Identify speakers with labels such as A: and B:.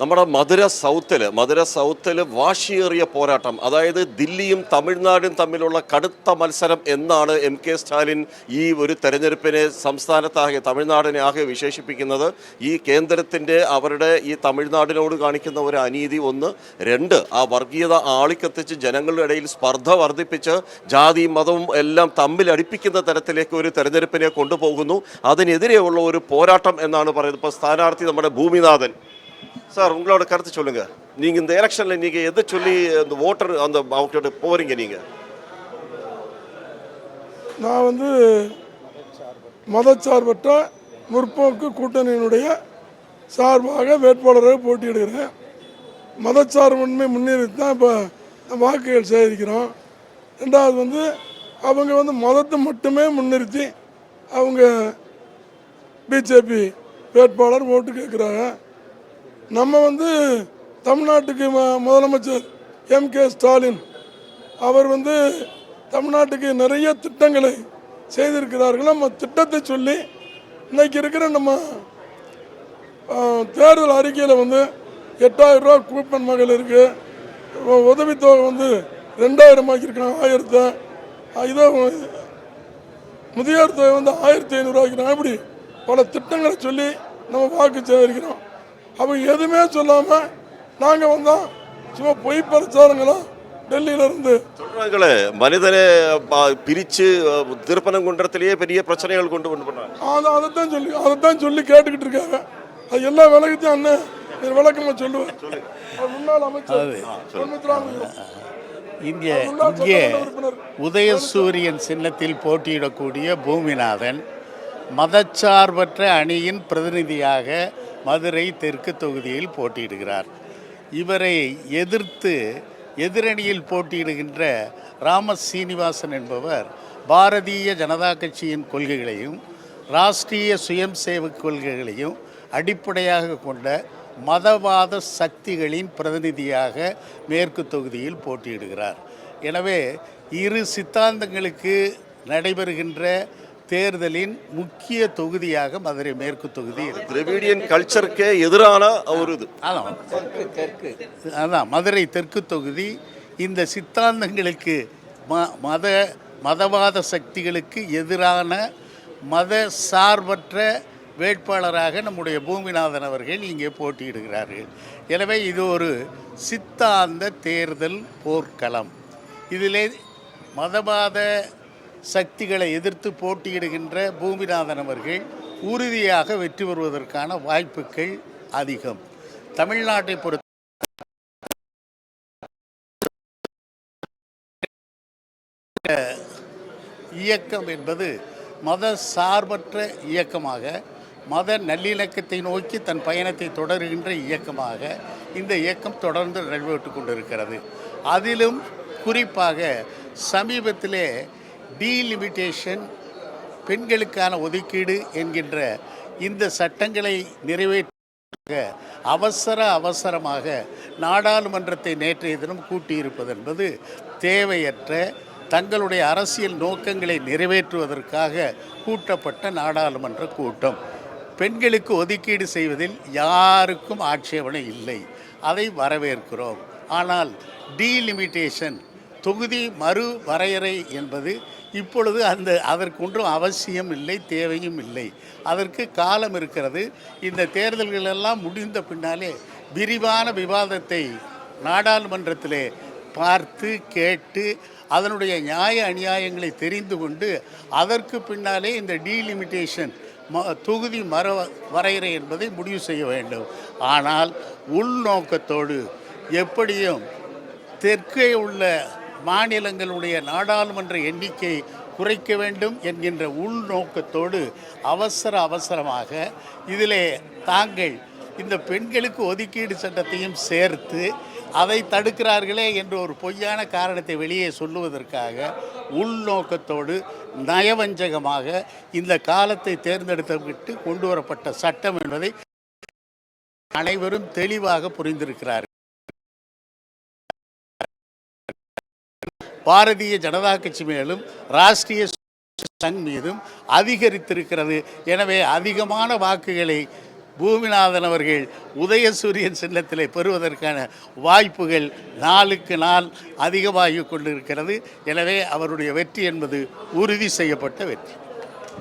A: നമ്മുടെ മധുര സൗത്തിൽ വാശിയേറിയ പോരാട്ടം, അതായത് ദില്ലിയും തമിഴ്നാടും തമ്മിലുള്ള കടുത്ത മത്സരം എന്നാണ് കെ സ്റ്റാലിൻ ഈ ഒരു തെരഞ്ഞെടുപ്പിനെ സംസ്ഥാനത്താകെ തമിഴ്നാടിനെ ആകെ വിശേഷിപ്പിക്കുന്നത്. ഈ കേന്ദ്രത്തിൻ്റെ അവരുടെ ഈ തമിഴ്നാടിനോട് കാണിക്കുന്ന ഒരു അനീതി ഒന്ന്, രണ്ട് ആ വർഗീയത ആളിക്കത്തിച്ച് ജനങ്ങളുടെ ഇടയിൽ സ്പർദ്ധ വർദ്ധിപ്പിച്ച് ജാതിയും മതവും എല്ലാം തമ്മിലടിപ്പിക്കുന്ന തരത്തിലേക്ക് ഒരു തെരഞ്ഞെടുപ്പിനെ கொண்டுപോകുന്നു. അതിനെതിരെയുള്ള ഒരു പോരാട്ടം എന്നാണ് പറയുന്നത്. ഇപ്പോൾ സ്ഥാനാർത്ഥി നമ്മുടെ ഭൂമിനാഥൻ சார், உங்களோட கருத்து சொல்லுங்க. நீங்க இந்த எலெக்ஷன்ல நீங்க எதை சொல்லி அந்த ஓட்டர் அந்த அவங்களோட போறீங்க? நீங்க
B: நான் மதச்சார்பற்ற முற்போக்கு கூட்டணியினுடைய சார்பாக வேட்பாளராக போட்டியிடுகிறேன். மதச்சார்பின்மை முன்னிறுத்தி தான் இப்போ வாக்குகள் சேகரிக்கிறோம். ரெண்டாவது அவங்க மதத்தை மட்டுமே முன்னிறுத்தி அவங்க பிஜேபி வேட்பாளர் ஓட்டு கேட்குறாங்க. நம்ம தமிழ்நாட்டுக்கு முதலமைச்சர் கே ஸ்டாலின் அவர் தமிழ்நாட்டுக்கு நிறைய திட்டங்களை செய்திருக்கிறார்கள். நம்ம திட்டத்தை சொல்லி இன்னைக்கு இருக்கிற நம்ம தேர்தல் அறிக்கையில் 8000 ரூபா கூப்பன் மகளிருக்கு உதவித்தொகை 2000 ஆக்கியிருக்காங்க. 1000 இதோ முதியோர் தொகை 1500 ஆக்கிருக்காங்க. இப்படி பல திட்டங்களை சொல்லி நம்ம வாக்கு சேகரிக்கிறோம். அவங்க எதுவுமே சொல்லாமல் நாங்கள் வந்தோம் சும்மா பொய் பிரச்சாரங்களும் டெல்லியிலிருந்து
A: சொல்கிறாங்களே. மனிதனை பிரித்து திருப்பனம் குன்றத்திலேயே பெரிய பிரச்சனைகள் கொண்டு பண்ணாங்க.
B: அதைத்தான் சொல்லி கேட்டுக்கிட்டு இருக்காங்க. அது எல்லா விளக்கத்தையும் அண்ணன் விளக்கமாக சொல்லுவேன். முன்னாள் அமைச்சர்
C: இங்கே உதயசூரியன் சின்னத்தில் போட்டியிடக்கூடிய பூமிநாதன் மதச்சார்பற்ற அணியின் பிரதிநிதியாக மதுரை தெற்கு தொகுதியில் போட்டியிடுகிறார். இவரை எதிர்த்து எதிரணியில் போட்டியிடுகின்ற ராம சீனிவாசன் என்பவர் பாரதிய ஜனதா கட்சியின் கொள்கைகளையும் ராஷ்டிரிய சுயம் சேவக் கொள்கைகளையும் அடிப்படையாக கொண்ட மதவாத சக்திகளின் பிரதிநிதியாக மேற்கு தொகுதியில் போட்டியிடுகிறார். எனவே இரு சித்தாந்தங்களுக்கு நடைபெறுகின்ற தேர்தலின் முக்கிய தொகுதியாக மதுரை மேற்கு தொகுதி.
A: திராவிடியன் கல்ச்சருக்கு எதிரான ஒரு இது.
C: அதான் மதுரை தெற்கு தொகுதி. இந்த சித்தாந்தங்களுக்கு மதவாத சக்திகளுக்கு எதிரான மத சார்பற்ற வேட்பாளராக நம்முடைய பூமிநாதன் அவர்கள் இங்கே போட்டியிடுகிறார்கள். எனவே இது ஒரு சித்தாந்த தேர்தல் போர்க்களம். இதிலே மதவாத சக்திகளை எதிர்த்து போட்டியிடுகின்ற பூமிநாதன் அவர்கள் உறுதியாக வெற்றி பெறுவதற்கான வாய்ப்புகள் அதிகம். தமிழ்நாட்டை பொறுத்த இயக்கம் என்பது மத சார்பற்ற இயக்கமாக, மத நல்லிணக்கத்தை நோக்கி தன் பயணத்தை தொடர்கின்ற இயக்கமாக இந்த இயக்கம் தொடர்ந்து நடைபெற்று கொண்டிருக்கிறது. அதிலும் குறிப்பாக சமீபத்திலே டீலிமிட்டேஷன், பெண்களுக்கான ஒதுக்கீடு என்கின்ற இந்த சட்டங்களை நிறைவேற்ற அவசரமாக நாடாளுமன்றத்தை நேற்றைய தினம் கூட்டியிருப்பது என்பது தேவையற்ற, தங்களுடைய அரசியல் நோக்கங்களை நிறைவேற்றுவதற்காக கூட்டப்பட்ட நாடாளுமன்ற கூட்டம். பெண்களுக்கு ஒதுக்கீடு செய்வதில் யாருக்கும் ஆட்சேபனை இல்லை, அதை வரவேற்கிறோம். ஆனால் டீலிமிட்டேஷன், தொகுதி மறு வரையறை என்பது இப்பொழுது அதற்கு ஒன்றும் அவசியம் இல்லை, தேவையும் இல்லை. அதற்கு காலம் இருக்கிறது. இந்த தேர்தல்கள் எல்லாம் முடிந்த பின்னாலே விரிவான விவாதத்தை நாடாளுமன்றத்திலே பார்த்து கேட்டு அதனுடைய நியாய அநியாயங்களை தெரிந்து கொண்டு அதற்கு பின்னாலே இந்த டீலிமிட்டேஷன் தொகுதி வரையறை என்பதை முடிவு செய்ய வேண்டும். ஆனால் உள்நோக்கத்தோடு எப்படியும் தெற்கே உள்ள மாநிலங்களுடைய நாடாளுமன்ற எண்ணிக்கை குறைக்க வேண்டும் என்கின்ற உள்நோக்கத்தோடு அவசரமாக இதிலே தாங்கள் இந்த பெண்களுக்கு ஒதுக்கீடு சட்டத்தையும் சேர்த்து அதை தடுக்கிறார்களே என்ற ஒரு பொய்யான காரணத்தை வெளியே சொல்லுவதற்காக உள்நோக்கத்தோடு நயவஞ்சகமாக இந்த காலத்தை தேர்ந்தெடுத்துவிட்டு கொண்டு வரப்பட்ட சட்டம் என்பதை அனைவரும் தெளிவாக புரிந்திருக்கிறார்கள். பாரதிய ஜனதா கட்சி மேலும் ராஷ்டிரிய சங் மீதும் அதிகரித்திருக்கிறது. எனவே அதிகமான வாக்குகளை பூமிநாதன் அவர்கள் உதயசூரியன் சின்னத்திலே பெறுவதற்கான வாய்ப்புகள் நாளுக்கு நாள் அதிகமாகிக் கொண்டிருக்கிறது. எனவே அவருடைய வெற்றி என்பது உறுதி செய்யப்பட்ட வெற்றி.